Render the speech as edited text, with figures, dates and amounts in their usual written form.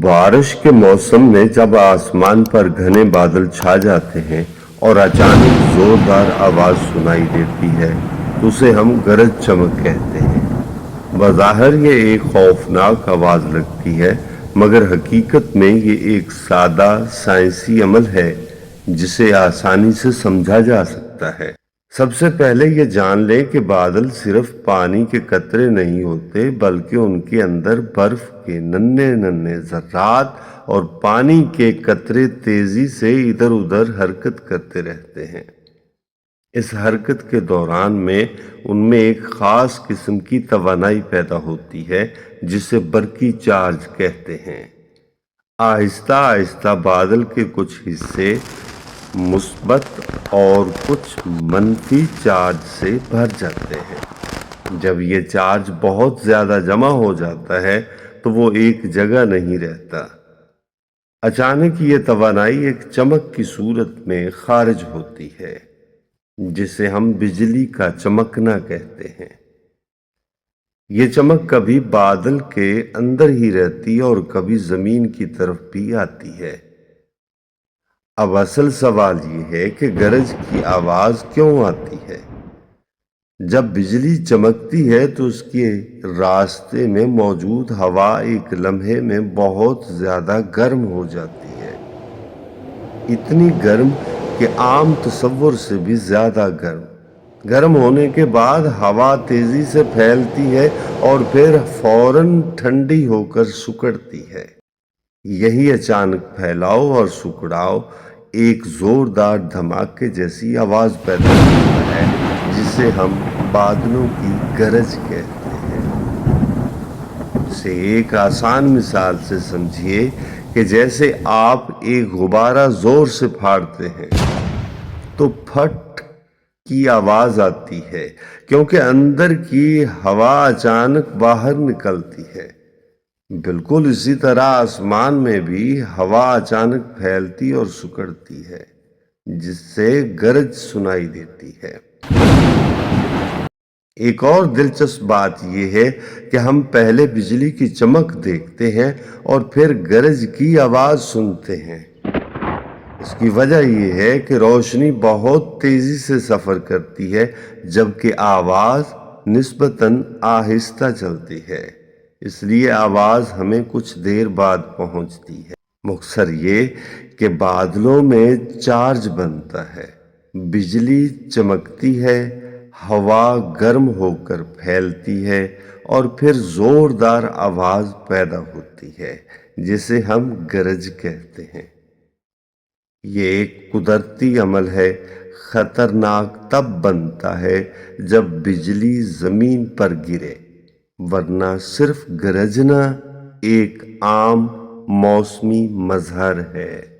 بارش کے موسم میں جب آسمان پر گھنے بادل چھا جاتے ہیں اور اچانک زوردار آواز سنائی دیتی ہے تو اسے ہم گرج چمک کہتے ہیں۔ بظاہر یہ ایک خوفناک آواز لگتی ہے، مگر حقیقت میں یہ ایک سادہ سائنسی عمل ہے جسے آسانی سے سمجھا جا سکتا ہے۔ سب سے پہلے یہ جان لیں کہ بادل صرف پانی کے قطرے نہیں ہوتے، بلکہ ان کے اندر برف کے ننھے ننھے ذرات اور پانی کے قطرے تیزی سے ادھر ادھر حرکت کرتے رہتے ہیں۔ اس حرکت کے دوران میں ان میں ایک خاص قسم کی توانائی پیدا ہوتی ہے جسے برقی چارج کہتے ہیں۔ آہستہ آہستہ بادل کے کچھ حصے مثبت اور کچھ منفی چارج سے بھر جاتے ہیں۔ جب یہ چارج بہت زیادہ جمع ہو جاتا ہے تو وہ ایک جگہ نہیں رہتا۔ اچانک یہ توانائی ایک چمک کی صورت میں خارج ہوتی ہے جسے ہم بجلی کا چمکنا کہتے ہیں۔ یہ چمک کبھی بادل کے اندر ہی رہتی ہے اور کبھی زمین کی طرف بھی آتی ہے۔ اب اصل سوال یہ ہے کہ گرج کی آواز کیوں آتی ہے؟ جب بجلی چمکتی ہے تو اس کے راستے میں موجود ہوا ایک لمحے میں بہت زیادہ گرم ہو جاتی ہے، اتنی گرم کہ عام تصور سے بھی زیادہ گرم۔ گرم ہونے کے بعد ہوا تیزی سے پھیلتی ہے اور پھر فوراً ٹھنڈی ہو کر سکڑتی ہے۔ یہی اچانک پھیلاؤ اور سکڑاؤ ایک زوردار دھماکے جیسی آواز پیدا کرتا ہے جسے ہم بادلوں کی گرج کہتے ہیں۔ اسے ایک آسان مثال سے سمجھیے کہ جیسے آپ ایک غبارہ زور سے پھاڑتے ہیں تو پھٹ کی آواز آتی ہے کیونکہ اندر کی ہوا اچانک باہر نکلتی ہے۔ بالکل اسی طرح آسمان میں بھی ہوا اچانک پھیلتی اور سکڑتی ہے جس سے گرج سنائی دیتی ہے۔ ایک اور دلچسپ بات یہ ہے کہ ہم پہلے بجلی کی چمک دیکھتے ہیں اور پھر گرج کی آواز سنتے ہیں۔ اس کی وجہ یہ ہے کہ روشنی بہت تیزی سے سفر کرتی ہے جبکہ آواز نسبتاً آہستہ چلتی ہے، اس لیے آواز ہمیں کچھ دیر بعد پہنچتی ہے۔ مختصر یہ کہ بادلوں میں چارج بنتا ہے، بجلی چمکتی ہے، ہوا گرم ہو کر پھیلتی ہے اور پھر زوردار آواز پیدا ہوتی ہے جسے ہم گرج کہتے ہیں۔ یہ ایک قدرتی عمل ہے۔ خطرناک تب بنتا ہے جب بجلی زمین پر گرے، ورنہ صرف گرجنا ایک عام موسمی مظہر ہے۔